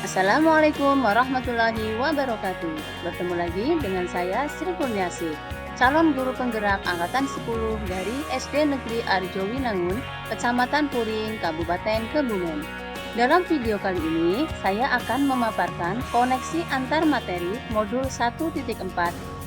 Assalamualaikum warahmatullahi wabarakatuh. Bertemu lagi dengan saya Sri Kurniasi, calon guru penggerak angkatan 10 dari SD Negeri Arjowinangun, Kecamatan Puring, Kabupaten Kebumen. Dalam video kali ini, saya akan memaparkan koneksi antar materi modul 1.4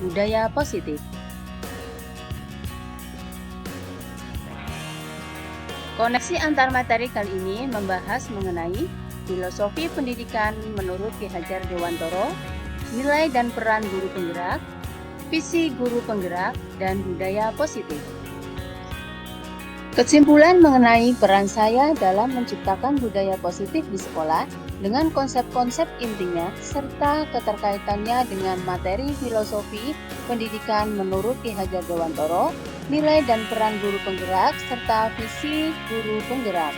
Budaya Positif. Koneksi antar materi kali ini membahas mengenai filosofi pendidikan menurut Ki Hajar Dewantoro, nilai dan peran guru penggerak, visi guru penggerak, dan budaya positif. Kesimpulan mengenai peran saya dalam menciptakan budaya positif di sekolah dengan konsep-konsep intinya serta keterkaitannya dengan materi filosofi pendidikan menurut Ki Hajar Dewantoro, nilai dan peran guru penggerak, serta visi guru penggerak.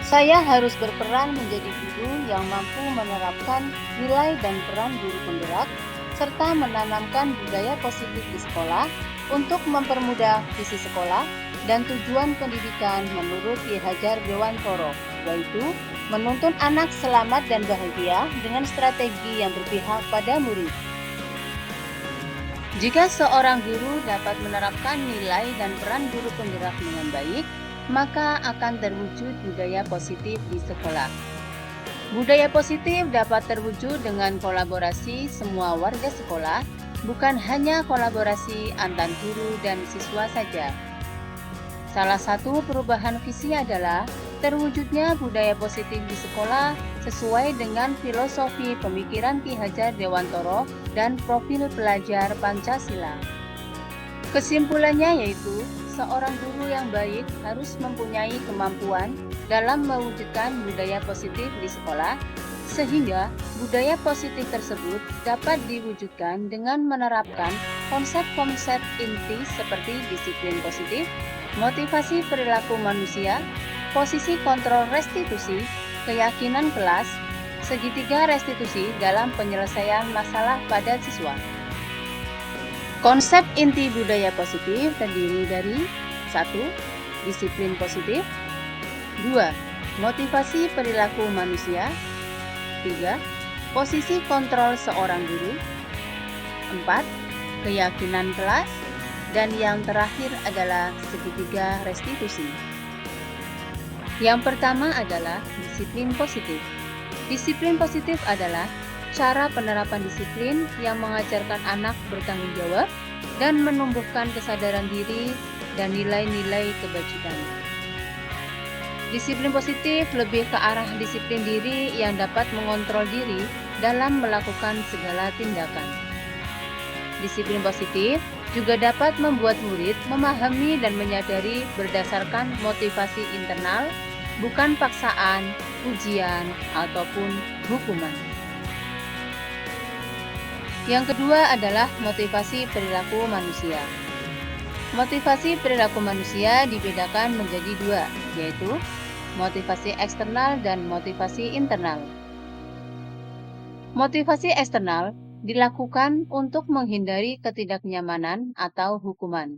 Saya harus berperan menjadi guru yang mampu menerapkan nilai dan peran guru penggerak, serta menanamkan budaya positif di sekolah untuk mempermudah visi sekolah dan tujuan pendidikan menurut Ki Hajar Dewantoro, yaitu menuntun anak selamat dan bahagia dengan strategi yang berpihak pada murid. Jika seorang guru dapat menerapkan nilai dan peran guru penggerak dengan baik, maka akan terwujud budaya positif di sekolah. Budaya positif dapat terwujud dengan kolaborasi semua warga sekolah, bukan hanya kolaborasi antar guru dan siswa saja. Salah satu perubahan visi adalah terwujudnya budaya positif di sekolah sesuai dengan filosofi pemikiran Ki Hajar Dewantoro dan profil pelajar Pancasila. Kesimpulannya yaitu, seorang guru yang baik harus mempunyai kemampuan dalam mewujudkan budaya positif di sekolah, sehingga budaya positif tersebut dapat diwujudkan dengan menerapkan konsep-konsep inti seperti disiplin positif, motivasi perilaku manusia, posisi kontrol restitusi, keyakinan kelas, segitiga restitusi dalam penyelesaian masalah pada siswa. Konsep inti budaya positif terdiri dari 1. Disiplin positif, 2. Motivasi perilaku manusia, 3. Posisi kontrol seorang guru, 4. Keyakinan kelas, dan yang terakhir adalah segitiga restitusi. Yang pertama adalah disiplin positif. Disiplin positif adalah cara penerapan disiplin yang mengajarkan anak bertanggung jawab dan menumbuhkan kesadaran diri dan nilai-nilai kebajikan. Disiplin positif lebih ke arah disiplin diri yang dapat mengontrol diri dalam melakukan segala tindakan. Disiplin positif juga dapat membuat murid memahami dan menyadari berdasarkan motivasi internal, bukan paksaan, ujian, ataupun hukuman. Yang kedua adalah motivasi perilaku manusia. Motivasi perilaku manusia dibedakan menjadi dua, yaitu motivasi eksternal dan motivasi internal. Motivasi eksternal dilakukan untuk menghindari ketidaknyamanan atau hukuman.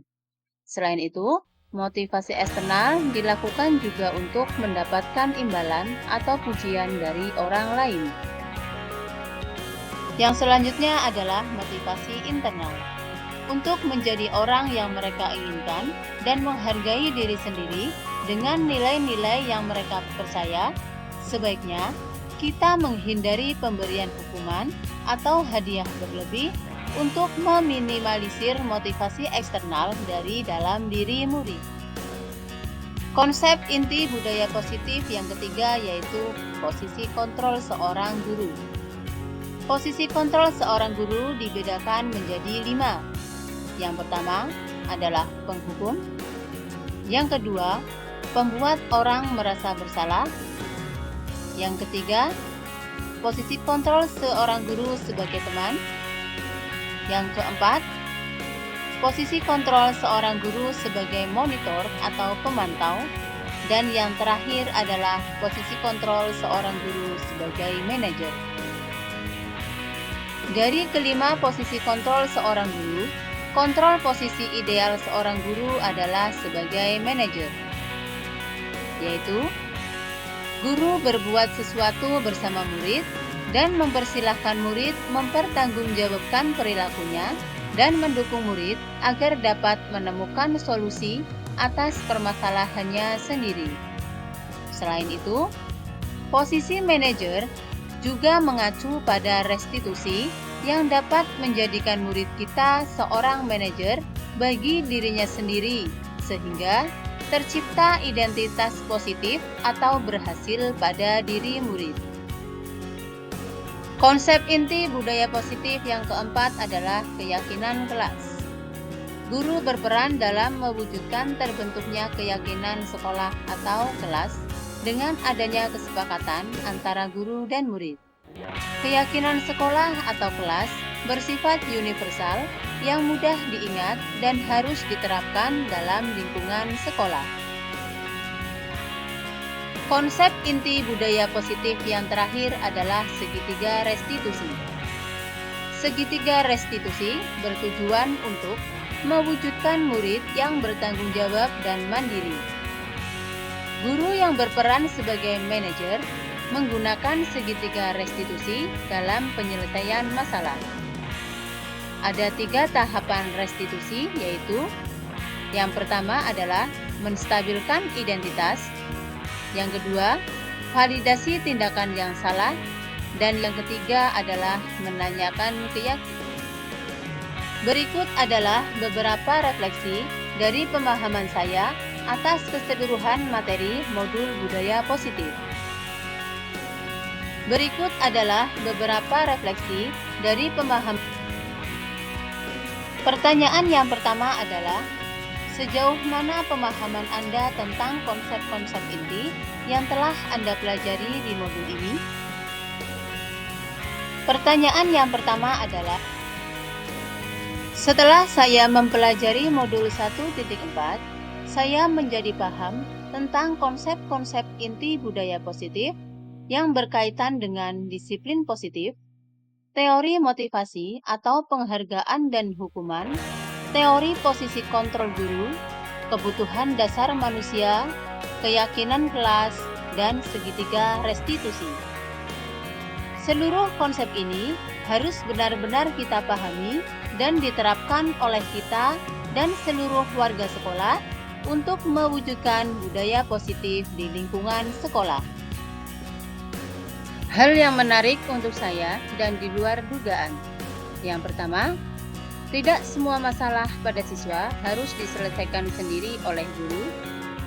Selain itu, motivasi eksternal dilakukan juga untuk mendapatkan imbalan atau pujian dari orang lain. Yang selanjutnya adalah motivasi internal. Untuk menjadi orang yang mereka inginkan dan menghargai diri sendiri dengan nilai-nilai yang mereka percaya, sebaiknya kita menghindari pemberian hukuman atau hadiah berlebih untuk meminimalisir motivasi eksternal dari dalam diri murid. Konsep inti budaya positif yang ketiga yaitu posisi kontrol seorang guru. Posisi kontrol seorang guru dibedakan menjadi 5. Yang pertama adalah penghukum. Yang kedua, pembuat orang merasa bersalah. Yang ketiga, posisi kontrol seorang guru sebagai teman. Yang keempat, posisi kontrol seorang guru sebagai monitor atau pemantau. Dan yang terakhir adalah posisi kontrol seorang guru sebagai manajer. Dari kelima posisi kontrol seorang guru, kontrol posisi ideal seorang guru adalah sebagai manajer, yaitu Guru berbuat sesuatu bersama murid dan mempersilahkan murid mempertanggungjawabkan perilakunya dan mendukung murid agar dapat menemukan solusi atas permasalahannya sendiri. Selain itu, posisi manajer juga mengacu pada restitusi yang dapat menjadikan murid kita seorang manajer bagi dirinya sendiri, sehingga tercipta identitas positif atau berhasil pada diri murid. Konsep inti budaya positif yang keempat adalah keyakinan kelas. Guru berperan dalam mewujudkan terbentuknya keyakinan sekolah atau kelas dengan adanya kesepakatan antara guru dan murid. Keyakinan sekolah atau kelas bersifat universal yang mudah diingat dan harus diterapkan dalam lingkungan sekolah. Konsep inti budaya positif yang terakhir adalah segitiga restitusi. Segitiga restitusi bertujuan untuk mewujudkan murid yang bertanggung jawab dan mandiri. Guru yang berperan sebagai manajer menggunakan segitiga restitusi dalam penyelesaian masalah. Ada 3 tahapan restitusi, yaitu yang pertama adalah menstabilkan identitas, yang kedua, validasi tindakan yang salah, dan yang ketiga adalah menanyakan keyakinan. Berikut adalah beberapa refleksi dari pemahaman saya atas keseluruhan materi modul budaya positif. Berikut adalah beberapa refleksi dari pemahaman. Pertanyaan yang pertama adalah, sejauh mana pemahaman Anda tentang konsep-konsep inti yang telah Anda pelajari di modul ini? Pertanyaan yang pertama adalah, setelah saya mempelajari modul 1.4, saya menjadi paham tentang konsep-konsep inti budaya positif yang berkaitan dengan disiplin positif, teori motivasi atau penghargaan dan hukuman, teori posisi kontrol guru, kebutuhan dasar manusia, keyakinan kelas, dan segitiga restitusi. Seluruh konsep ini harus benar-benar kita pahami dan diterapkan oleh kita dan seluruh warga sekolah untuk mewujudkan budaya positif di lingkungan sekolah. Hal yang menarik untuk saya dan di luar dugaan. Yang pertama, tidak semua masalah pada siswa harus diselesaikan sendiri oleh guru,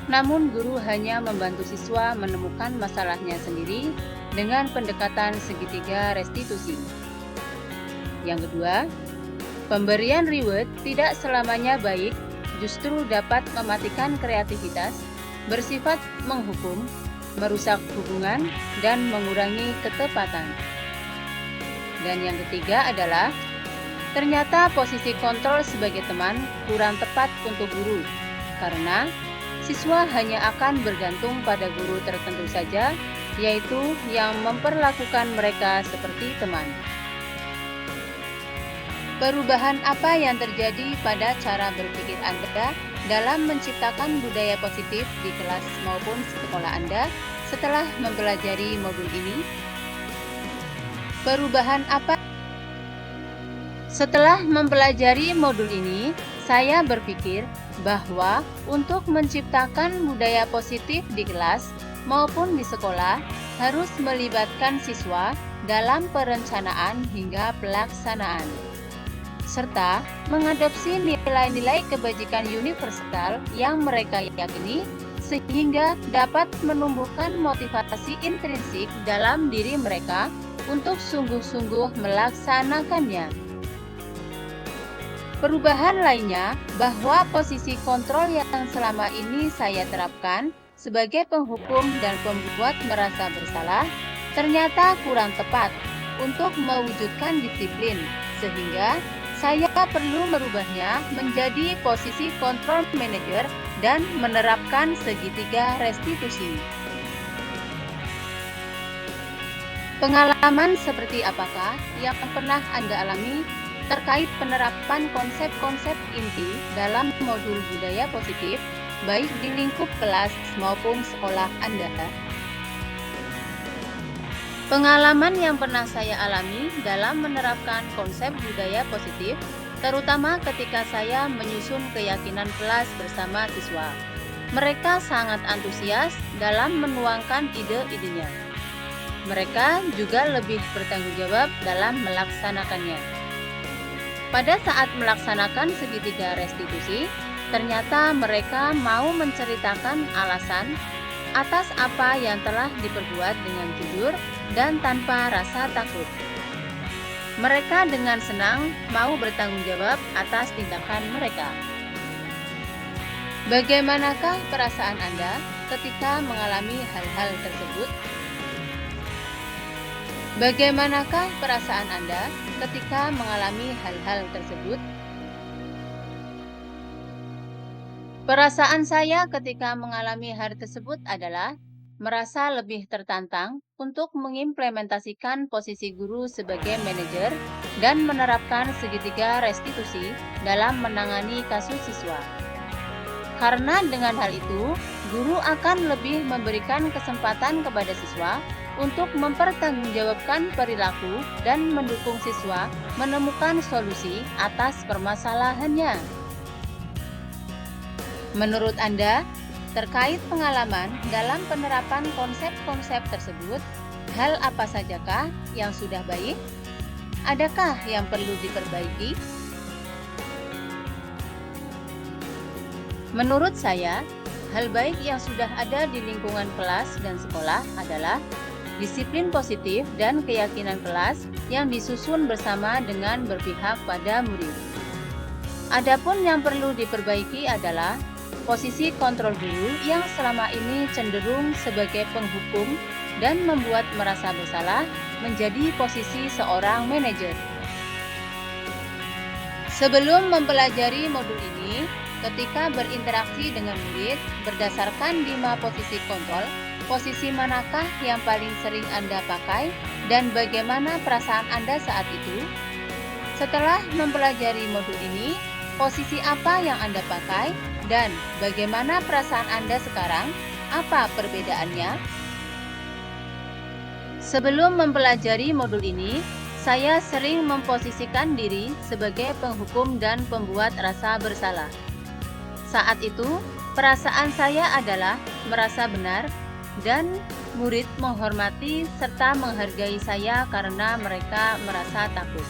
namun guru hanya membantu siswa menemukan masalahnya sendiri dengan pendekatan segitiga restitusi. Yang kedua, pemberian reward tidak selamanya baik, justru dapat mematikan kreativitas, bersifat menghukum, merusak hubungan, dan mengurangi ketepatan. Dan yang ketiga adalah, ternyata posisi kontrol sebagai teman kurang tepat untuk guru, karena siswa hanya akan bergantung pada guru tertentu saja, yaitu yang memperlakukan mereka seperti teman. Perubahan apa yang terjadi pada cara berpikir Anda dalam menciptakan budaya positif di kelas maupun sekolah Anda setelah mempelajari modul ini? Perubahan apa? Setelah mempelajari modul ini, saya berpikir bahwa untuk menciptakan budaya positif di kelas maupun di sekolah harus melibatkan siswa dalam perencanaan hingga pelaksanaan, serta mengadopsi nilai-nilai kebajikan universal yang mereka yakini sehingga dapat menumbuhkan motivasi intrinsik dalam diri mereka untuk sungguh-sungguh melaksanakannya. Perubahan lainnya bahwa posisi kontrol yang selama ini saya terapkan sebagai penghukum dan pembuat merasa bersalah ternyata kurang tepat untuk mewujudkan disiplin, sehingga saya perlu merubahnya menjadi posisi kontrol manager dan menerapkan segitiga restitusi. Pengalaman seperti apakah yang pernah Anda alami terkait penerapan konsep-konsep inti dalam modul budaya positif, baik di lingkup kelas maupun sekolah Anda? Pengalaman yang pernah saya alami dalam menerapkan konsep budaya positif, terutama ketika saya menyusun keyakinan kelas bersama siswa. Mereka sangat antusias dalam menuangkan ide-idenya. Mereka juga lebih bertanggung jawab dalam melaksanakannya. Pada saat melaksanakan segitiga restitusi, ternyata mereka mau menceritakan alasan atas apa yang telah diperbuat dengan jujur dan tanpa rasa takut. Mereka dengan senang mau bertanggung jawab atas tindakan mereka. Bagaimanakah perasaan Anda ketika mengalami hal-hal tersebut? Bagaimanakah perasaan Anda ketika mengalami hal-hal tersebut? Perasaan saya ketika mengalami hal tersebut adalah merasa lebih tertantang untuk mengimplementasikan posisi guru sebagai manajer dan menerapkan segitiga restitusi dalam menangani kasus siswa. Karena dengan hal itu, guru akan lebih memberikan kesempatan kepada siswa untuk mempertanggungjawabkan perilaku dan mendukung siswa menemukan solusi atas permasalahannya. Menurut Anda, terkait pengalaman dalam penerapan konsep-konsep tersebut, hal apa sajakah yang sudah baik? Adakah yang perlu diperbaiki? Menurut saya, hal baik yang sudah ada di lingkungan kelas dan sekolah adalah disiplin positif dan keyakinan kelas yang disusun bersama dengan berpihak pada murid. Adapun yang perlu diperbaiki adalah posisi kontrol guru yang selama ini cenderung sebagai penghukum dan membuat merasa bersalah menjadi posisi seorang manajer. Sebelum mempelajari modul ini, ketika berinteraksi dengan murid berdasarkan 5 posisi kontrol, posisi manakah yang paling sering Anda pakai dan bagaimana perasaan Anda saat itu? Setelah mempelajari modul ini, posisi apa yang Anda pakai dan bagaimana perasaan Anda sekarang? Apa perbedaannya? Sebelum mempelajari modul ini, saya sering memposisikan diri sebagai penghukum dan pembuat rasa bersalah. Saat itu, perasaan saya adalah merasa benar dan murid menghormati serta menghargai saya karena mereka merasa takut.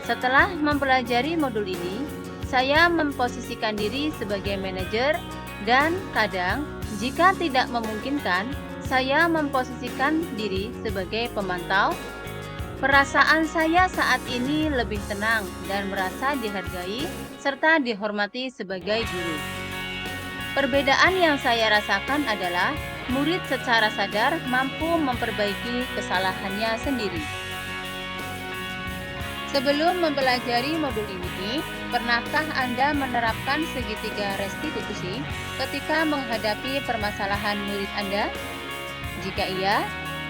Setelah mempelajari modul ini, saya memposisikan diri sebagai manajer dan kadang, jika tidak memungkinkan, saya memposisikan diri sebagai pemantau. Perasaan saya saat ini lebih tenang dan merasa dihargai serta dihormati sebagai guru. Perbedaan yang saya rasakan adalah murid secara sadar mampu memperbaiki kesalahannya sendiri. Sebelum mempelajari modul ini, pernahkah Anda menerapkan segitiga restitusi ketika menghadapi permasalahan murid Anda? Jika iya,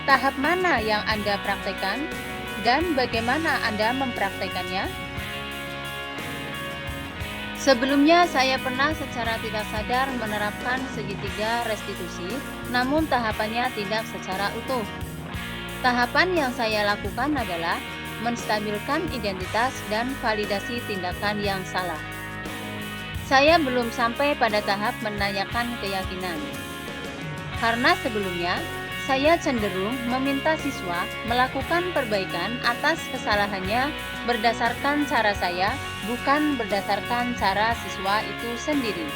tahap mana yang Anda praktekkan dan bagaimana Anda mempraktekannya? Sebelumnya, saya pernah secara tidak sadar menerapkan segitiga restitusi, namun tahapannya tidak secara utuh. Tahapan yang saya lakukan adalah menstabilkan identitas dan validasi tindakan yang salah. Saya belum sampai pada tahap menanyakan keyakinan. Karena sebelumnya, saya cenderung meminta siswa melakukan perbaikan atas kesalahannya berdasarkan cara saya, bukan berdasarkan cara siswa itu sendiri.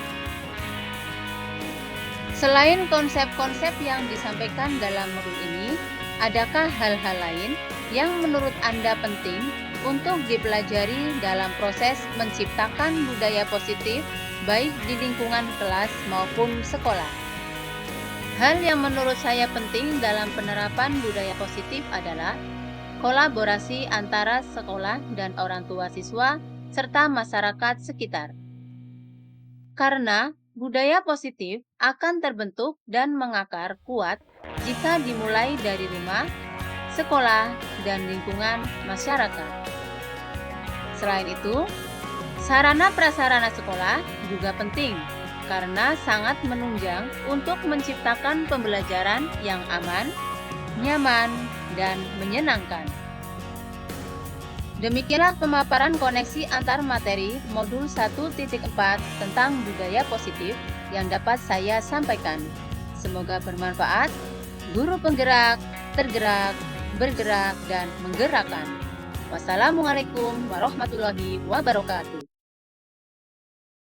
Selain konsep-konsep yang disampaikan dalam modul ini, adakah hal-hal lain yang menurut Anda penting untuk dipelajari dalam proses menciptakan budaya positif baik di lingkungan kelas maupun sekolah? Hal yang menurut saya penting dalam penerapan budaya positif adalah kolaborasi antara sekolah dan orang tua siswa serta masyarakat sekitar. Karena budaya positif akan terbentuk dan mengakar kuat jika dimulai dari rumah, sekolah, dan lingkungan masyarakat. Selain itu, sarana prasarana sekolah juga penting karena sangat menunjang untuk menciptakan pembelajaran yang aman, nyaman, dan menyenangkan. Demikianlah pemaparan koneksi antar materi modul 1.4 tentang budaya positif yang dapat saya sampaikan. Semoga bermanfaat. Guru penggerak, tergerak, bergerak, dan menggerakkan. Wassalamualaikum warahmatullahi wabarakatuh.